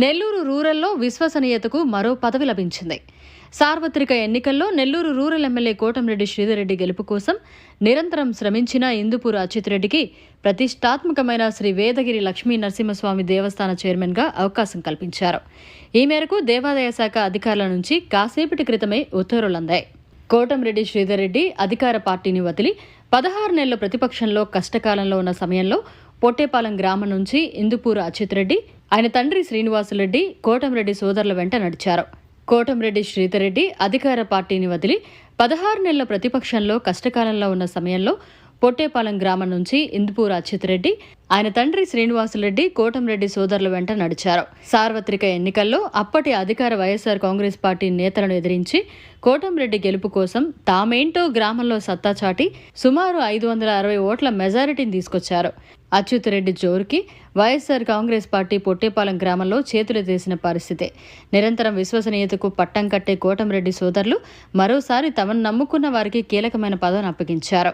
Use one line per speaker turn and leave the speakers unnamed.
నెల్లూరు రూరల్లో విశ్వసనీయతకు మరో పదవి లభించింది. సార్వత్రిక ఎన్నికల్లో నెల్లూరు రూరల్ ఎమ్మెల్యే కోటంరెడ్డి శ్రీధర్రెడ్డి గెలుపు కోసం నిరంతరం శ్రమించిన ఇందుపూరు అచ్యుతరెడ్డికి ప్రతిష్టాత్మకమైన శ్రీ వేదగిరి లక్ష్మీ నరసింహస్వామి దేవస్థాన చైర్మన్గా అవకాశం కల్పించారు. ఈ మేరకు దేవాదాయ శాఖ అధికారుల నుంచి కాసేపటి క్రితమే ఉత్తర్వులందాయి. కోటంరెడ్డి శ్రీధర్రెడ్డి అధికార పార్టీని వదిలి 16 నెలల ప్రతిపక్షంలో కష్టకాలంలో ఉన్న సమయంలో పొట్టేపాలెం గ్రామం నుంచి ఇందుపూరు అచ్యుతరెడ్డి, ఆయన తండ్రి శ్రీనివాసులరెడ్డి కోటంరెడ్డి సోదరుల వెంట నడిచారు. కోటంరెడ్డి శ్రీధర్రెడ్డి అధికార పార్టీని వదిలి 16 నెలల ప్రతిపక్షంలో కష్టకాలంలో ఉన్న సమయంలో పొట్టేపాలెం గ్రామం నుంచి ఇందుపూరు అచ్యుతరెడ్డి, ఆయన తండ్రి శ్రీనివాసులరెడ్డి కోటంరెడ్డి సోదరుల వెంట నడిచారు. సార్వత్రిక ఎన్నికల్లో అప్పటి అధికార వైఎస్ఆర్ కాంగ్రెస్ పార్టీ నేతలను ఎదిరించి కోటంరెడ్డి గెలుపు కోసం తామేంటో గ్రామంలో సత్తా చాటి సుమారు 560 ఓట్ల మెజారిటీని తీసుకొచ్చారు. అచ్యుతరెడ్డి జోరుకి వైఎస్ఆర్ కాంగ్రెస్ పార్టీ పొట్టేపాలెం గ్రామంలో చేతులెత్తేసిన పరిస్థితే. నిరంతరం విశ్వసనీయతకు పట్టం కట్టే కోటంరెడ్డి సోదరులు మరోసారి తమను నమ్ముకున్న వారికి కీలకమైన పదవిని అప్పగించారు.